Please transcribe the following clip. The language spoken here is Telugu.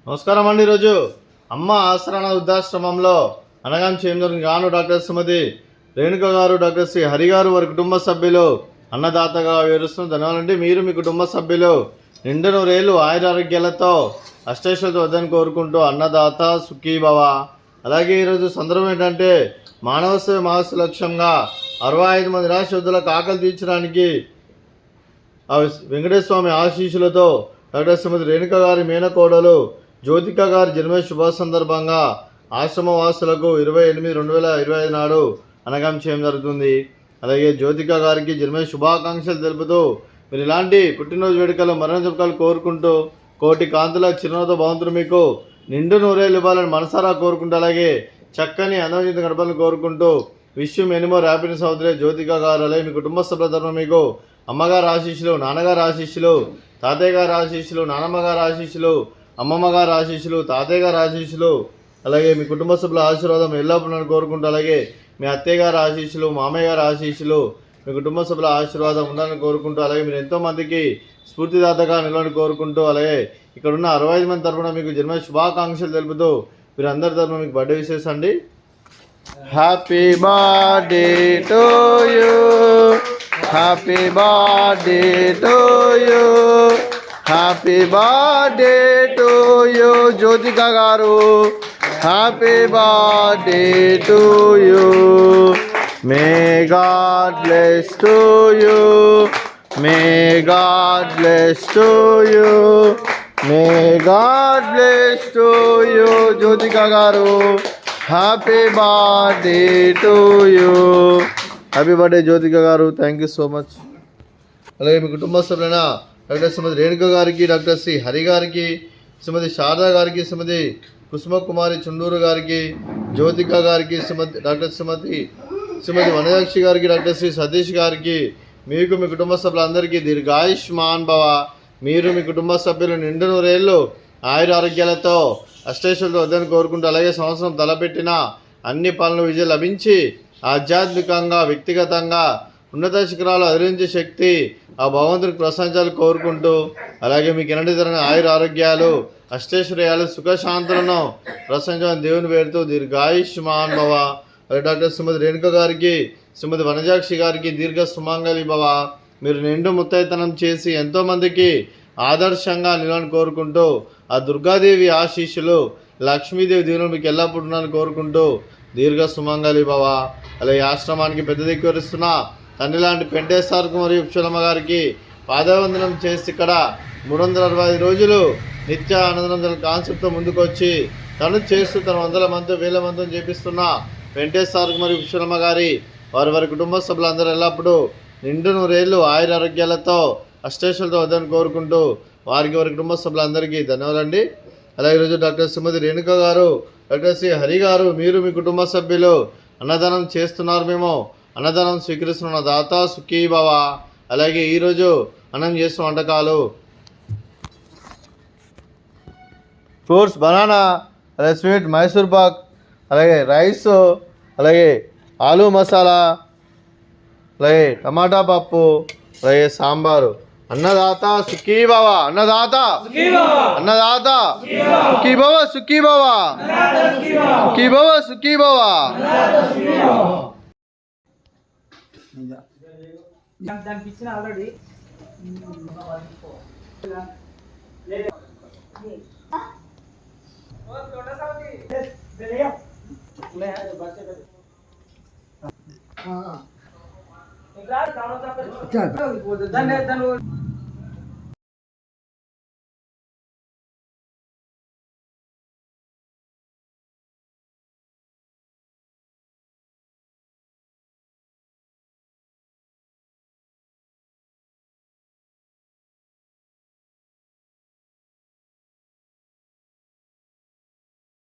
నమస్కారం అండి. ఈరోజు అమ్మ ఆశ్రమ వృద్ధాశ్రమంలో అనగాం చేందర్ గాను డాక్టర్ శ్రీమతి రేణుక గారు, డాక్టర్ శ్రీ హరి గారు వారి కుటుంబ సభ్యులు అన్నదాతగా వివరిస్తున్న ధన్యవాదాలండి. మీరు మీ కుటుంబ సభ్యులు నిండు నూరేళ్ళు ఆయురారోగ్యాలతో అష్టైశ్వర్యాలతో వద్దని కోరుకుంటూ అన్నదాత సుఖీభవ. అలాగే ఈరోజు సందర్భం ఏంటంటే మానవ సేవ మహస్సు లక్ష్యంగా 65 మంది నిరాశ్రద్ధులకు ఆకలి తీర్చడానికి వెంకటేశ్వర స్వామి ఆశీస్సులతో డాక్టర్ శ్రీమతి రేణుక గారి మేనకోడలు జ్యోతిక గారి జన్మ శుభ సందర్భంగా ఆశ్రమవాసులకు 28/2025 నాడు అనగాం చేయడం జరుగుతుంది. అలాగే జ్యోతిక గారికి జన్మ శుభాకాంక్షలు తెలుపుతూ మీరు ఇలాంటి పుట్టినరోజు వేడుకలు మరణ జరుపుకలు కోరుకుంటూ కోటి కాంతుల చిరునవ్వుతో భగవంతుడు మీకు నిండు నూరేళ్ళు ఇవ్వాలని మనసారా కోరుకుంటూ అలాగే చక్కని అందమైన గడపాలని కోరుకుంటూ విష్ మెనీ మోర్ హ్యాపీనెస్ అవుతుంది. జ్యోతిక గారు అలాగే మీ కుటుంబ సభ్యుల తరఫున మీకు అమ్మగారు ఆశీస్సులు, నాన్నగారు ఆశీస్సులు, తాతయ్య గారు ఆశీస్సులు, నానమ్మ గారు ఆశీస్సులు, అమ్మమ్మ గారు ఆశీస్సులు, తాతయ్య గారు ఆశీస్సులు, అలాగే మీ కుటుంబ సభ్యుల ఆశీర్వాదం ఎల్లప్పుడూ నన్ను కోరుకుంటూ అలాగే మీ అత్తయ్య గారి ఆశీస్సులు, మామయ్య గారి ఆశీస్సులు, మీ కుటుంబ సభ్యుల ఆశీర్వాదం ఉండాలని కోరుకుంటూ అలాగే మీరు ఎంతోమందికి స్ఫూర్తిదాతగా నిలవని కోరుకుంటూ అలాగే ఇక్కడ ఉన్న 65 మంది తరఫున మీకు జన్మ శుభాకాంక్షలు తెలుపుతూ మీరు అందరి తరఫున మీకు బర్త్డే విషెస్ అండి. Happy birthday to you, happy birthday to you, happy birthday to you Jyothika garu, happy birthday to you. May God bless to you, may God bless to you, may God bless to you Jyothika garu, happy birthday to you. Happy birthday Jyothika garu, thank you so much. అలాగే మీ కుటుంబ సభ్యులైన డాక్టర్ శ్రీమతి రేణుక గారికి, డాక్టర్ శ్రీ హరి గారికి, శ్రీమతి శారదా గారికి, శ్రీమతి కుసుమ కుమారి చుండూరు గారికి, జ్యోతిక గారికి, డాక్టర్ శ్రీమతి వనజాక్షి గారికి, డాక్టర్ శ్రీ సతీష్ గారికి, మీకు మీ కుటుంబ సభ్యులందరికీ దీర్ఘాయుష్మాన్ భవ. మీరు మీ కుటుంబ సభ్యులు నిండు నూరేళ్ళు ఆయురారోగ్యాలతో అష్టైశ్వర్యాలతో వద్దని కోరుకుంటూ అలాగే సంవత్సరం తలపెట్టిన అన్ని పనులు విజయం లభించి ఆధ్యాత్మికంగా వ్యక్తిగతంగా ఉన్నత శిఖరాలు అధిరించే శక్తి ఆ భగవంతుడికి ప్రశంసాలు కోరుకుంటూ అలాగే మీకు ఎన్నటి తరగని ఆయురారోగ్యాలు అష్టైశ్వర్యాలు సుఖశాంతులను ప్రశంసాలను దేవుని వేడుతూ దీర్ఘాయుష్మాన్ భవ. అలాగే డాక్టర్ శ్రీమతి రేణుక గారికి, శ్రీమతి వనజాక్షి గారికి దీర్ఘ సుమంగళి భవ. మీరు నిండు ముత్తైతనం చేసి ఎంతోమందికి ఆదర్శంగా నిలవని కోరుకుంటూ ఆ దుర్గాదేవి ఆశీస్సులు, లక్ష్మీదేవి దీవులు మీకు ఎల్లప్పుడూ ఉన్నాను కోరుకుంటూ దీర్ఘ సుమంగళి భవ. అలాగే ఆశ్రమానికి పెద్ద దిక్కువరిస్తున్న తండ్రి లాంటి పెంటేశ్వరకు మరియు పుష్పలమ్మ గారికి పాదవందనం చేసి ఇక్కడ 365 రోజులు నిత్య ఆనందం కాన్సెప్ట్తో ముందుకు వచ్చి తను చేస్తూ తన 100 మంది 1000 మందితో చేపిస్తున్న వెంకటేశ్వరకు మరియు పుష్పలమ్మ గారి వారి కుటుంబ సభ్యులందరూ ఎల్లప్పుడూ నిండు నూరేళ్ళు ఆయురారోగ్యాలతో అష్టైశ్వర్యాలతో వద్దని కోరుకుంటూ వారి కుటుంబ సభ్యులందరికీ ధన్యవాదాలండి. అలాగే ఈరోజు డాక్టర్ శ్రీమతి రేణుక గారు, డాక్టర్ శ్రీ హరి గారు, మీరు మీ కుటుంబ సభ్యులు అన్నదానం చేస్తున్నారు. మేము అన్నదానం స్వీకరిస్తున్న దాత సుఖీభవ. అలాగే ఈరోజు అన్నం చేస్తున్న వంటకాలు ఫ్రూట్స్, బనానా, అలాగే స్వీట్ మైసూర్ పాక్, అలాగే రైస్, అలాగే ఆలూ మసాలా, అలాగే టమాటా పప్పు, అలాగే సాంబారు. అన్నదాత సుఖీభవ, అన్నదాత అన్నదాత సుఖీభవ, సుఖీభవ, సుఖీభవ, సుఖీభవ. ఆల్రెడీ हाँ